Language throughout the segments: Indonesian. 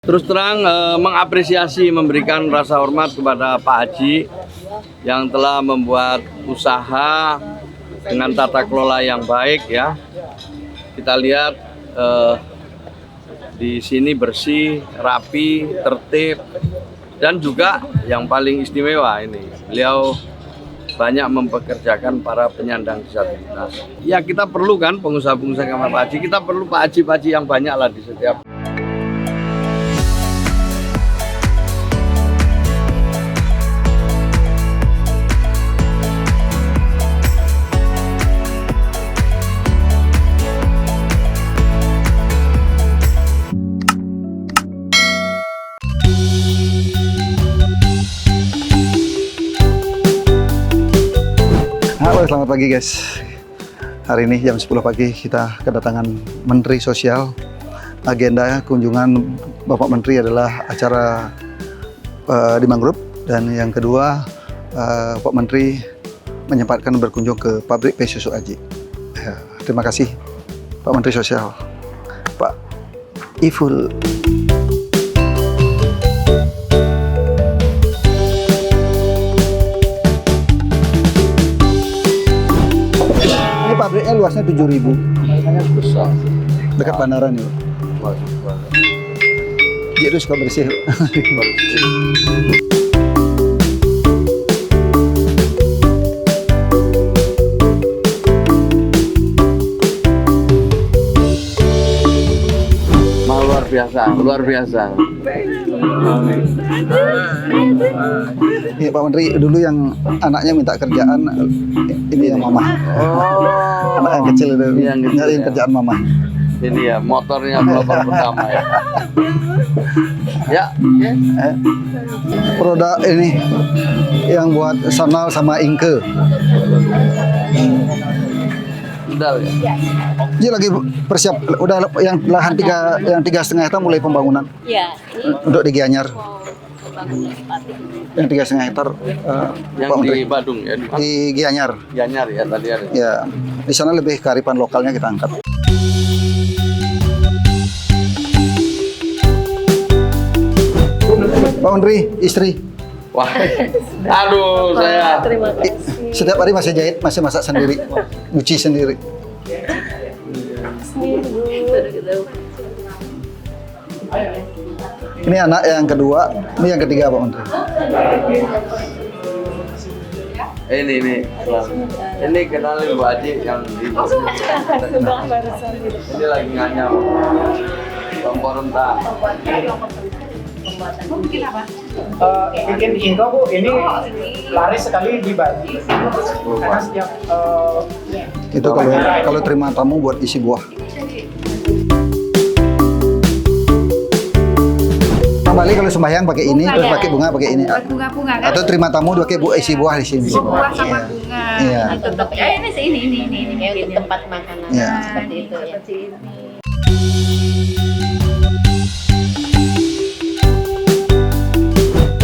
Terus terang mengapresiasi, memberikan rasa hormat kepada Pak Haji yang telah membuat usaha dengan tata kelola yang baik ya. Kita lihat di sini bersih, rapi, tertib, dan juga yang paling istimewa ini beliau banyak mempekerjakan para penyandang disabilitas. Ya kita perlu kan pengusaha-pengusaha kamar Pak Haji, kita perlu Pak Haji yang banyak lah di setiap. Halo, selamat pagi guys. Hari ini jam 10 pagi kita kedatangan Menteri Sosial. Agenda kunjungan Bapak Menteri adalah acara di Mangrove, dan yang kedua Pak Menteri menyempatkan berkunjung ke pabrik Pay Susu Aji. Ya, terima kasih Pak Menteri Sosial, Pak Iful. Pabriknya luasnya 7.000. Besar. Dekat bandara nih. Jadi suka bersih. Luar biasa, luar biasa. Iya Pak Menteri, dulu yang anaknya minta kerjaan, ini yang mama. Oh, Anak yang kecil itu yang kecil, nyariin ya. kerjaan mama. Ini ya motornya pelopor pertama ya. Ya, Produk ini yang buat Sanal sama Inke. udah ya. Dia lagi persiap, udah yang lahan 3,5 hektar mulai pembangunan. Ya, ini Untuk di Gianyar. pembangunan batik. Yang 3,5 hektar Yang Pak Menteri. di Badung ya, Di Gianyar. Gianyar ya tadi ada. Ya, di sana lebih kearifan lokalnya kita angkat. Pak Menteri, istri, Wah, aduh saya. Terima kasih. setiap hari masih jahit, masih masak sendiri, nyuci sendiri. Ini anak yang kedua, ini yang ketiga Pak Menteri. Ini kenalin Bu Haji yang di ini lagi nganyam kompor rentah. Bikin Inko Bu, ini laris sekali di Bali karena setiap Itu kalau terima tamu buat isi buah. Bali kalau sembahyang pakai ini, terus pakai bunga pakai ini. Bunga-bunga kan? Atau terima tamu pakai isi buah di sini. Buah sama bunga. Iya. Ini tetap ya ini Ya, untuk tempat makanan Ya. seperti itu ya. seperti ini.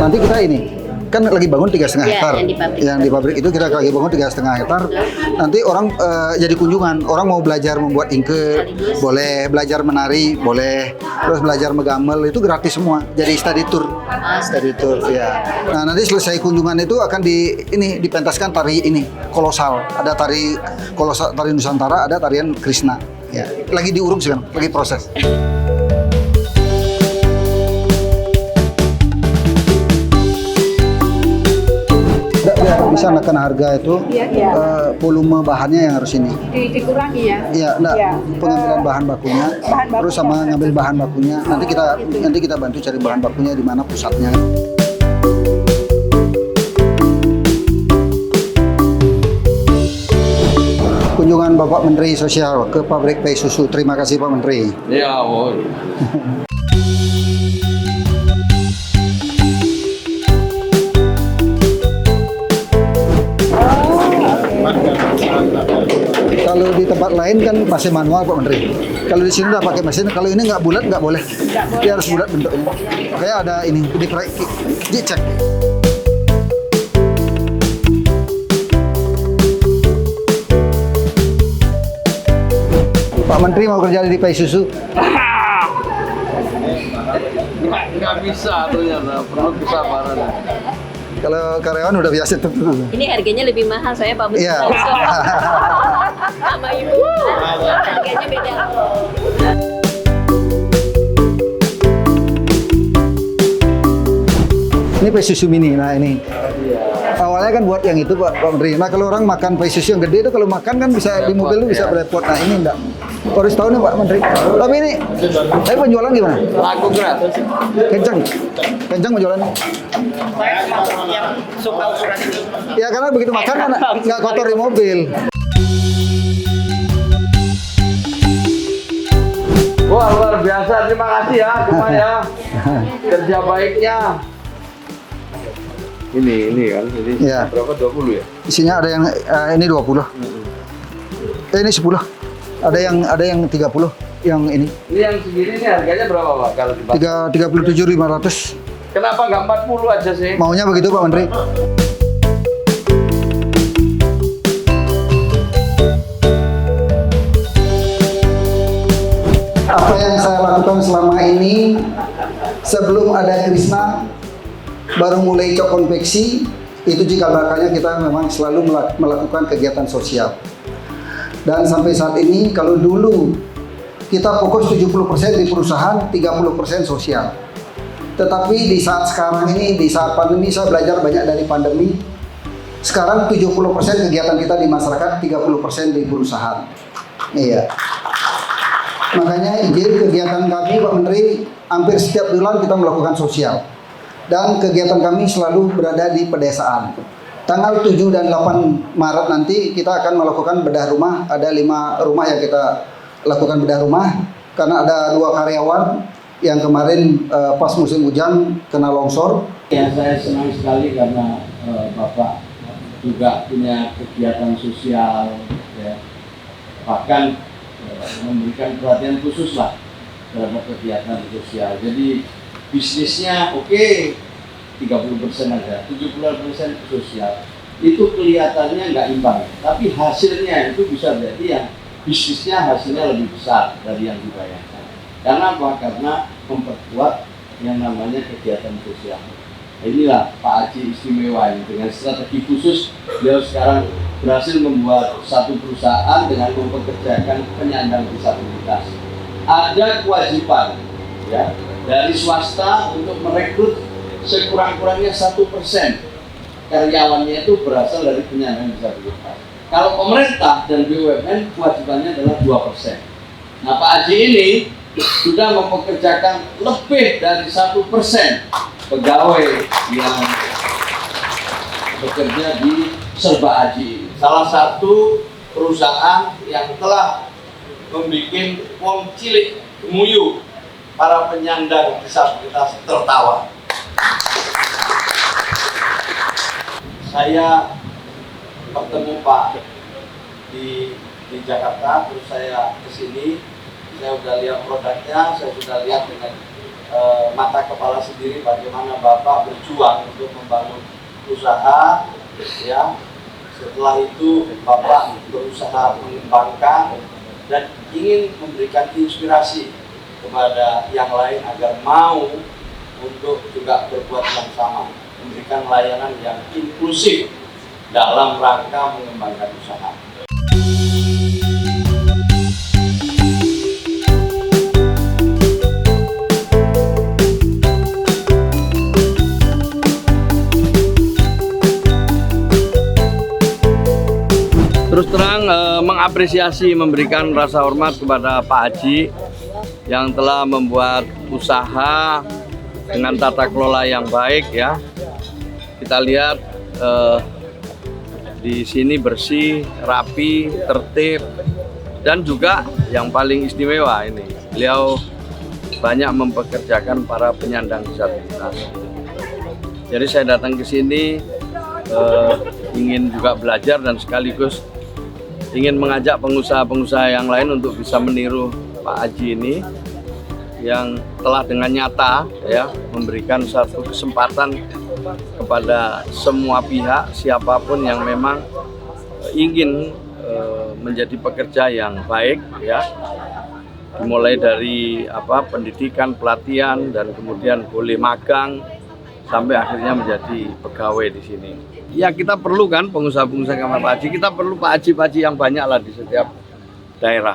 Nanti kita ini kan lagi bangun 3,5 Iya, hektar. yang di pabrik. Yang di pabrik itu kita lagi bangun 3,5 hektar. Nanti orang jadi kunjungan. Orang mau belajar membuat ingke, boleh. Belajar menari, boleh. Terus belajar megamel, itu gratis semua. Jadi study tour. Study tour, ya. Nah, nanti selesai kunjungan itu akan dipentaskan tari ini, kolosal. Ada tari kolosal, tari Nusantara, ada tarian Krishna. Ya. Lagi diuruk sekarang, lagi proses. Biar bisa menekan harga itu, volume bahannya yang harus ini. Dikurangi ya. Iya, enggak, Iya. pengambilan bahan bakunya, terus sama ngambil bahan bakunya. Nanti kita bantu cari bahan bakunya di mana pusatnya. Kunjungan Bapak Menteri Sosial ke pabrik Pay Susu. Terima kasih Pak Menteri. Ya, oh. Kalau di tempat lain kan masih manual Pak Menteri. Kalau di sini udah pakai mesin. Kalau ini nggak bulat nggak boleh. Dia harus bulat bentuknya. Kayak ada ini dicek. Pak Menteri mau kerja di Pay Susu. nggak bisa ternyata, perlu kesabaran. Kalau karyawan udah biasa tuh. Ini harganya lebih mahal saya Pak Bus. Iya. Sama ibu. Harganya beda. Ini pie susu mini. Nah ini. Awalnya kan buat yang itu Pak Menteri. Nah kalau orang makan pie susu yang gede itu kalau makan kan bisa di mobil itu bisa berepot. Nah ini enggak. Harus tahu nih Pak Menteri. Tapi ini, tapi penjualan gimana? Laku gratis. Kencang, kencang penjualannya. Saya termasuk yang suka ukuran ini. Ya karena begitu makan kan nggak kotor di mobil. Wah luar biasa, terima kasih ya semua ya. Kerja baiknya. Ini kan, ini Iya. berapa 20 ya? Isinya ada yang ini 20. Ini 10. Ada yang 30 yang ini. Ini yang segini ini harganya berapa Pak kalau di pasar? 37.500. Kenapa nggak 40 aja sih? Maunya begitu Pak Menteri. Apa yang saya lakukan selama ini sebelum ada Krisna baru mulai cok konveksi itu cikal bakalnya kita memang selalu melakukan kegiatan sosial. Dan sampai saat ini kalau dulu kita fokus 70% di perusahaan, 30% sosial. Tetapi di saat sekarang ini, di saat pandemi, saya belajar banyak dari pandemi. Sekarang 70% kegiatan kita di masyarakat, 30% di perusahaan. Iya. Makanya izin kegiatan kami Pak Menteri, hampir setiap bulan kita melakukan sosial. Dan kegiatan kami selalu berada di pedesaan. Tanggal 7 dan 8 Maret nanti kita akan melakukan bedah rumah. Ada 5 rumah yang kita lakukan bedah rumah. Karena ada 2 karyawan yang kemarin pas musim hujan kena longsor. Ya saya senang sekali karena Bapak juga punya kegiatan sosial, ya. Bahkan memberikan perhatian khusus lah terhadap kegiatan sosial. Jadi bisnisnya oke, 30% aja, 70% sosial. Itu kelihatannya nggak imbang, tapi hasilnya itu bisa berarti yang bisnisnya hasilnya lebih besar dari yang dibayangkan. Karena apa? Karena memperkuat yang namanya kegiatan sosial. Inilah Pak Haji istimewa ini, dengan strategi khusus beliau sekarang berhasil membuat satu perusahaan dengan mempekerjakan penyandang disabilitas. Ada kewajiban ya dari swasta untuk merekrut sekurang-kurangnya 1% karyawannya itu berasal dari penyandang disabilitas. Kalau pemerintah dan BUMN kewajibannya adalah 2%. Nah Pak Haji ini sudah mempekerjakan lebih dari 1% pegawai yang bekerja di Serba Haji, salah satu perusahaan yang telah membuat wong cilik gemuyu para penyandang disabilitas tertawa. Saya bertemu Pak di Jakarta, terus saya ke sini, saya sudah lihat produknya, saya sudah lihat dengan mata kepala sendiri bagaimana Bapak berjuang untuk membangun usaha, ya. Setelah itu Bapak berusaha mengembangkan dan ingin memberikan inspirasi kepada yang lain agar mau untuk juga berbuat yang sama, memberikan layanan yang inklusif dalam rangka mengembangkan usaha. Terus terang mengapresiasi, memberikan rasa hormat kepada Pak Haji yang telah membuat usaha dengan tata kelola yang baik ya. Kita lihat di sini bersih, rapi, tertib, dan juga yang paling istimewa ini beliau banyak mempekerjakan para penyandang disabilitas. Jadi saya datang ke sini ingin juga belajar dan sekaligus ingin mengajak pengusaha-pengusaha yang lain untuk bisa meniru Pak Haji ini yang telah dengan nyata ya memberikan satu kesempatan kepada semua pihak, siapapun yang memang ingin menjadi pekerja yang baik ya, Mulai dari pendidikan, pelatihan, dan kemudian boleh magang sampai akhirnya menjadi pegawai di sini. Ya kita perlu kan pengusaha-pengusaha kamar Pak Haji, kita perlu Pak Haji yang banyak lah di setiap daerah.